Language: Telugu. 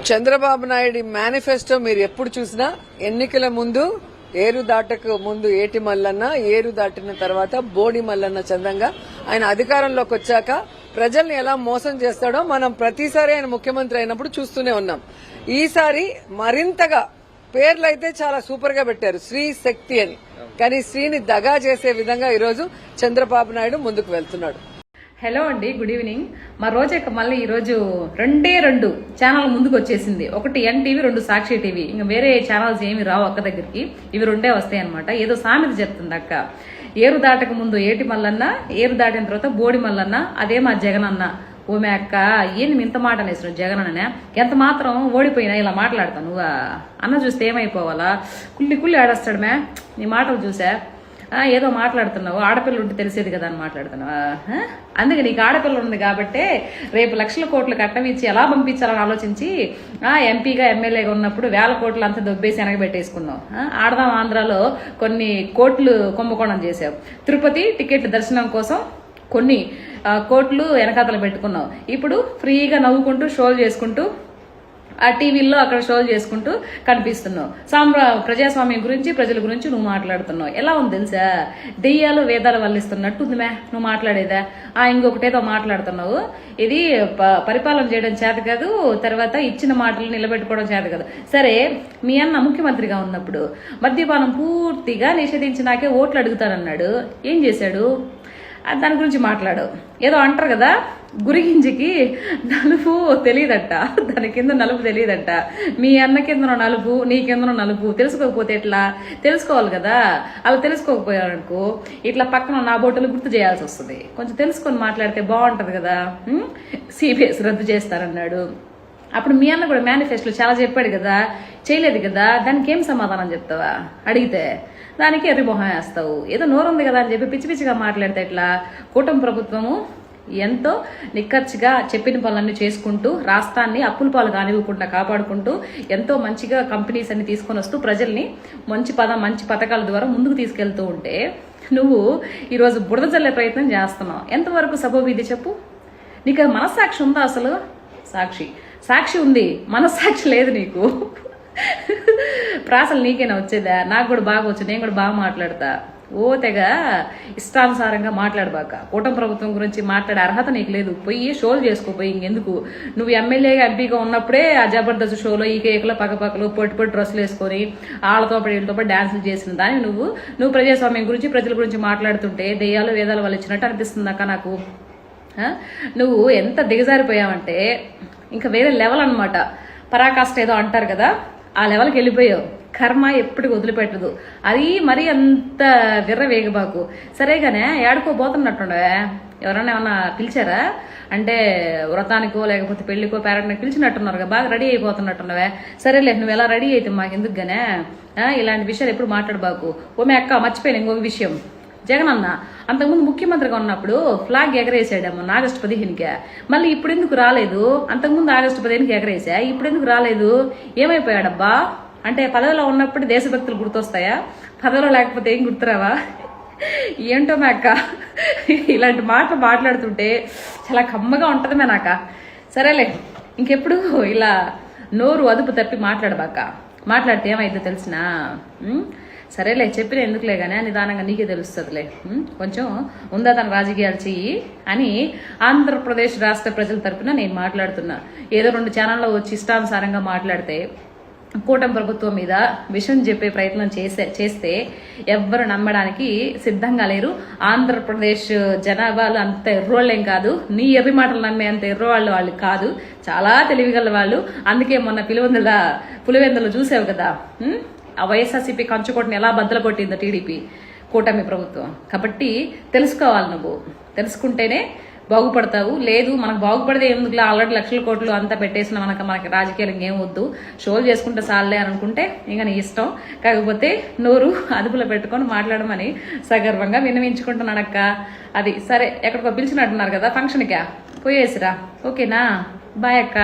చంద్రబాబు నాయుడు మేనిఫెస్టో మీరు ఎప్పుడు చూసినా ఎన్నికల ముందు ఏరు దాటకు ముందు ఏటి మల్లన్న, ఏరు దాటిన తర్వాత బోడి మల్లన్న చందంగా ఆయన అధికారంలోకి వచ్చాక ప్రజల్ని ఎలా మోసం చేస్తాడో మనం ప్రతిసారి ఆయన ముఖ్యమంత్రి అయినప్పుడు చూస్తూనే ఉన్నాం. ఈసారి మరింతగా పేర్లైతే చాలా సూపర్ గా పెట్టారు, శ్రీ శక్తి అని. కానీ శ్రీని దగా చేసే విధంగా ఈరోజు చంద్రబాబు నాయుడు ముందుకు వెళ్తున్నాడు. హలో అండి, గుడ్ ఈవినింగ్. మా రోజే మళ్ళీ ఈరోజు రెండు ఛానల్ ముందుకు వచ్చేసింది. ఒకటి ఎన్టీవీ, రెండు సాక్షి టీవీ. ఇంకా వేరే ఛానల్స్ ఏమి రావు అక్క దగ్గరికి, ఇవి రెండే వస్తాయి అనమాట. ఏదో సామెత చెప్తుంది అక్క, ఏరు దాటక ముందు ఏటి మల్లన్న, ఏరు దాటిన తర్వాత బోడి మల్లన్న, అదే మా జగన్ అన్న. ఓమే అక్క, ఏంది ఇంత మాట అనేసిన జగన్ అన్న? ఎంత మాత్రం ఓడిపోయినా ఇలా మాట్లాడతాను నువ్వా? అన్న చూస్తే ఏమైపోవాలా? కుల్లి ఆడేస్తాడు మే నీ మాటలు చూసా. ఏదో మాట్లాడుతున్నావు, ఆడపిల్ల ఉంటే తెలిసేది కదా అని మాట్లాడుతున్నావా? అందుకే నీకు ఆడపిల్ల ఉంది కాబట్టి రేపు లక్షల కోట్లు కట్టం ఇచ్చి ఎలా పంపించాలని ఆలోచించి ఎంపీగా ఎమ్మెల్యేగా ఉన్నప్పుడు వేల కోట్లు అంతా దొబ్బేసి వెనకబెట్టేసుకున్నావు. ఆడదాం ఆంధ్రాలో కొన్ని కోట్లు కుంభకోణం చేసావు. తిరుపతి టికెట్ దర్శనం కోసం కొన్ని కోట్లు వెనకాతలు పెట్టుకున్నావు. ఇప్పుడు ఫ్రీగా నవ్వుకుంటూ షోలు చేసుకుంటూ ఆ టీవీల్లో అక్కడ షోలు చేసుకుంటూ కనిపిస్తున్నావు. ప్రజాస్వామ్యం గురించి, ప్రజల గురించి నువ్వు మాట్లాడుతున్నావు. ఎలా ఉంది తెలుసా? దెయ్యాలు వేదాలు వల్లిస్తున్నట్టు ఉంది మే నువ్వు మాట్లాడేదా. ఇంకొకటేదో మాట్లాడుతున్నావు. ఇది పరిపాలన చేయడం చేత కాదు, తర్వాత ఇచ్చిన మాటలు నిలబెట్టుకోవడం చేత కాదు. సరే, మీ అన్న ముఖ్యమంత్రిగా ఉన్నప్పుడు మద్యపానం పూర్తిగా నిషేధించినాకే ఓట్లు అడుగుతానన్నాడు. ఏం చేశాడు? దాని గురించి మాట్లాడు. ఏదో అంటారు కదా, గురిగింజకి నలుపు తెలియదట, దాని కింద నలుపు తెలియదట. మీ అన్న కింద నలుపు, నీ కింద నలుపు తెలుసుకోకపోతే ఎట్లా? తెలుసుకోవాలి కదా. అలా తెలుసుకోకపోయారనుకో ఇట్లా పక్కన నా బోటలు గుర్తు చేయాల్సి వస్తుంది. కొంచెం తెలుసుకొని మాట్లాడితే బాగుంటది కదా. సిబిఎస్ రద్దు చేస్తారన్నాడు. అప్పుడు మీ అన్న కూడా మేనిఫెస్టోలో చాలా చెప్పాడు కదా, చేయలేదు కదా. దానికి ఏం సమాధానం చెప్తావా? అడిగితే దానికి ఎర్రిమొహం వేస్తావు. ఏదో నోరుంది కదా అని చెప్పి పిచ్చి పిచ్చిగా మాట్లాడితే ఎట్లా? కూటమి ప్రభుత్వము ఎంతో నిక్కచ్చిగా చెప్పిన పనులన్నీ చేసుకుంటూ రాష్ట్రాన్ని అప్పుల పాలు కానివ్వకుండా కాపాడుకుంటూ ఎంతో మంచిగా కంపెనీస్ అన్ని తీసుకొని వస్తూ ప్రజల్ని మంచి పథకాల ద్వారా ముందుకు తీసుకెళ్తూ ఉంటే నువ్వు ఈరోజు బురద జల్లే ప్రయత్నం చేస్తున్నావు. ఎంతవరకు సబబీది చెప్పు? నీకు మనస్సాక్షి ఉందా అసలు? సాక్షి ఉంది, మనస్సాక్షి లేదు నీకు. ప్రాసలు నీకేనా వచ్చేదా? నాకు కూడా బాగా వచ్చు, నేను కూడా బాగా మాట్లాడతా. తెగ ఇష్టానుసారంగా మాట్లాడబాక. కూటమి ప్రభుత్వం గురించి మాట్లాడే అర్హత నీకు లేదు. పోయి షోలు చేసుకోపోయి. ఇంకెందుకు? నువ్వు ఎమ్మెల్యేగా ఎంపీగా ఉన్నప్పుడే ఆ జబర్దస్త్ షోలో ఈ కేకులో పక్కపక్కలు పొట్టి డ్రెస్సులు వేసుకొని వీళ్ళతో పాటు డాన్సులు చేసిన దాన్ని నువ్వు ప్రజాస్వామ్యం గురించి, ప్రజల గురించి మాట్లాడుతుంటే దెయ్యాలు వేదాలు వాళ్ళు ఇచ్చినట్టు అనిపిస్తుంది అక్క నాకు. నువ్వు ఎంత దిగజారిపోయావంటే ఇంకా వేరే లెవెల్ అనమాట. పరాకాష్ట ఏదో అంటారు కదా, ఆ లెవెల్కి వెళ్ళిపోయావు. కర్మ ఎప్పటికి వదిలిపెట్టదు. అది మరీ అంత విర్రవేగబాకు. సరేగానే ఏడుకోబోతున్నట్టుండే. ఎవరన్నా ఏమన్నా పిలిచారా? అంటే వ్రతానికో లేకపోతే పెళ్లికో పేరెంట్కి పిలిచినట్టున్నారు కదా, బాగా రెడీ అయిపోతున్నట్టున్నావే. సరేలే, నువ్వు ఎలా రెడీ అయితే మాకు ఎందుకుగానే ఇలాంటి విషయాలు ఎప్పుడు మాట్లాడబాకు. ఓమే అక్క, మర్చిపోయాను ఇంకొక విషయం. జగన్ అన్న అంతకుముందు ముఖ్యమంత్రిగా ఉన్నప్పుడు ఫ్లాగ్ ఎగరేసాడేమో ఆగస్టు 15కే. మళ్ళీ ఇప్పుడు ఎందుకు రాలేదు? అంతకుముందు ఆగస్టు 15కి ఎగరేసా, ఇప్పుడు ఎందుకు రాలేదు? ఏమైపోయాడబ్బా? అంటే పదవిలో ఉన్నప్పుడు దేశభక్తులు గుర్తొస్తాయా? పదవిలో లేకపోతే ఏం గుర్తురావా? ఏంటో మే అక్క, ఇలాంటి మాటలు మాట్లాడుతుంటే చాలా కమ్మగా ఉంటది మే నాక. సరేలే, ఇంకెప్పుడు ఇలా నోరు అదుపు తప్పి మాట్లాడబాక. మాట్లాడితే ఏమైందో తెలిసినా? సరేలే, చెప్పిన ఎందుకులే కానీ నిదానంగా నీకే తెలుస్తుందిలే. కొంచెం ఉందా తన రాజకీయాలు చెయ్యి అని ఆంధ్రప్రదేశ్ రాష్ట్ర ప్రజల తరఫున నేను మాట్లాడుతున్నా. ఏదో 2 ఛానల్లో వచ్చి ఇష్టానుసారంగా మాట్లాడితే కూటమి ప్రభుత్వం మీద విషయం చెప్పే ప్రయత్నం చేస్తే ఎవ్వరు నమ్మడానికి సిద్ధంగా లేరు. ఆంధ్రప్రదేశ్ జనాభాలు అంత ఎర్రోళ్ళేం కాదు, నీ ఎర్రి మాటలు నమ్మే అంత ఎర్రవాళ్ళు కాదు, చాలా తెలివిగల వాళ్ళు. అందుకే మొన్న పులివెందులు చూసావు కదా, ఆ వైఎస్ఆర్సీపీ కంచుకోటని ఎలా బద్దలు కొట్టిందో టీడీపీ కూటమి ప్రభుత్వం. కాబట్టి తెలుసుకోవాలి. నువ్వు తెలుసుకుంటేనే బాగుపడతావు. లేదు మనకు బాగుపడితే ఎందుకులా, ఆల్రెడీ లక్షల కోట్లు అంతా పెట్టేసిన మనకి రాజకీయాలు ఇంకేం వద్దు, షోలు చేసుకుంటే సాలే అనుకుంటే ఇంకా నీ ఇష్టం. కాకపోతే నోరు అదుపులో పెట్టుకొని మాట్లాడమని సగర్వంగా విన్నవించుకుంటున్నానక్క. అది సరే, ఎక్కడికో పిలిచినట్టున్నారు కదా ఫంక్షన్కా, పోయేసిరా. ఓకేనా? బాయ్ అక్క.